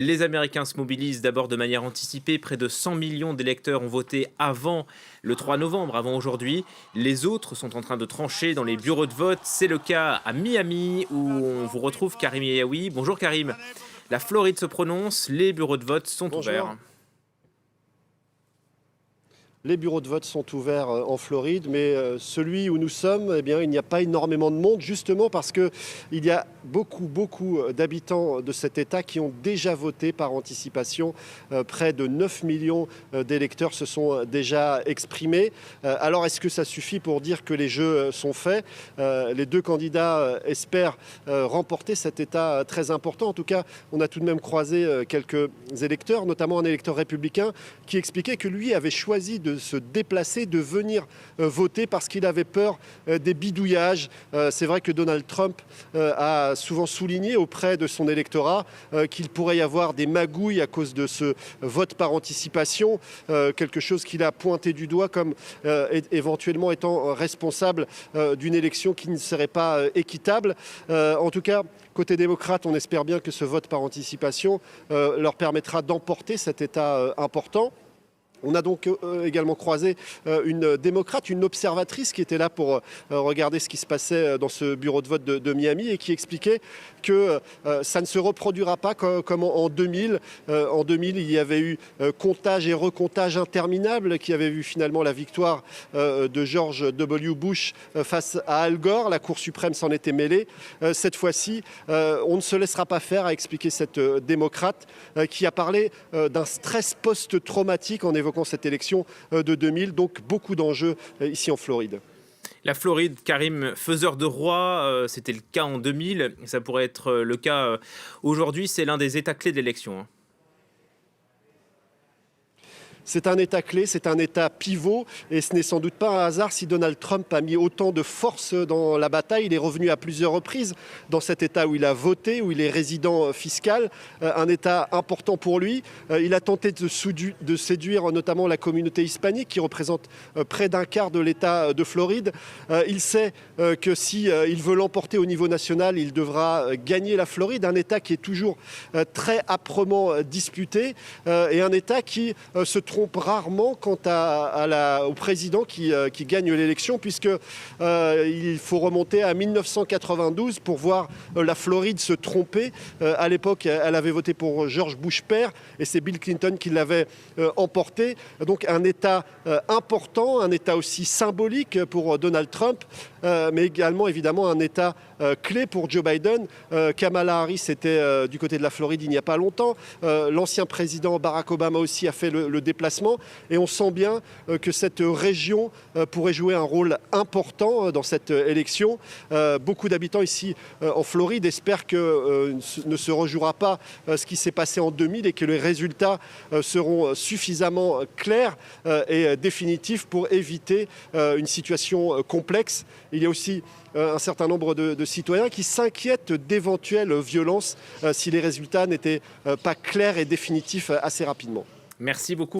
Les Américains se mobilisent d'abord de manière anticipée. Près de 100 millions d'électeurs ont voté avant le 3 novembre, avant aujourd'hui. Les autres sont en train de trancher dans les bureaux de vote. C'est le cas à Miami où on vous retrouve Karim Yeyaoui. Bonjour Karim. La Floride se prononce, les bureaux de vote sont Bonjour. ouverts. Les bureaux de vote sont ouverts en Floride, mais celui où nous sommes, eh bien, il n'y a pas énormément de monde, justement parce qu'il y a beaucoup d'habitants de cet État qui ont déjà voté par anticipation. Près de 9 millions d'électeurs se sont déjà exprimés. Alors, est-ce que ça suffit pour dire que les jeux sont faits? Les deux candidats espèrent remporter cet État très important. En tout cas, on a tout de même croisé quelques électeurs, notamment un électeur républicain qui expliquait que lui avait choisi de se déplacer, de venir voter parce qu'il avait peur des bidouillages. C'est vrai que Donald Trump a souvent souligné auprès de son électorat qu'il pourrait y avoir des magouilles à cause de ce vote par anticipation, quelque chose qu'il a pointé du doigt comme éventuellement étant responsable d'une élection qui ne serait pas équitable. En tout cas, côté démocrate, on espère bien que ce vote par anticipation leur permettra d'emporter cet État important. On a donc également croisé une démocrate, une observatrice qui était là pour regarder ce qui se passait dans ce bureau de vote de Miami et qui expliquait que ça ne se reproduira pas comme en 2000. En 2000, il y avait eu comptage et recomptage interminable qui avait vu finalement la victoire de George W. Bush face à Al Gore. La Cour suprême s'en était mêlée. Cette fois-ci, on ne se laissera pas faire, a expliqué cette démocrate qui a parlé d'un stress post-traumatique en évoquant cette élection de 2000, donc beaucoup d'enjeux ici en Floride. La Floride, Karim, faiseur de roi, c'était le cas en 2000, ça pourrait être le cas aujourd'hui. C'est l'un des états clés de l'élection, hein. C'est un État clé, c'est un État pivot et ce n'est sans doute pas un hasard si Donald Trump a mis autant de force dans la bataille. Il est revenu à plusieurs reprises dans cet État où il a voté, où il est résident fiscal, un État important pour lui. Il a tenté de séduire notamment la communauté hispanique qui représente près d'un quart de l'État de Floride. Il sait que si il veut l'emporter au niveau national, il devra gagner la Floride, un État qui est toujours très âprement disputé et un État qui se trompe rarement quant au président qui gagne l'élection, puisque il faut remonter à 1992 pour voir la Floride se tromper. À l'époque, elle avait voté pour George Bush père et c'est Bill Clinton qui l'avait emporté. Donc un État important, un État aussi symbolique pour Donald Trump, mais également évidemment un État clé pour Joe Biden. Kamala Harris était du côté de la Floride il n'y a pas longtemps. L'ancien président Barack Obama aussi a fait le déplacement. Et on sent bien que cette région pourrait jouer un rôle important dans cette élection. Beaucoup d'habitants ici en Floride espèrent que ne se rejouera pas ce qui s'est passé en 2000 et que les résultats seront suffisamment clairs et définitifs pour éviter une situation complexe. Il y a aussi un certain nombre de citoyens qui s'inquiètent d'éventuelles violences si les résultats n'étaient pas clairs et définitifs assez rapidement. Merci beaucoup.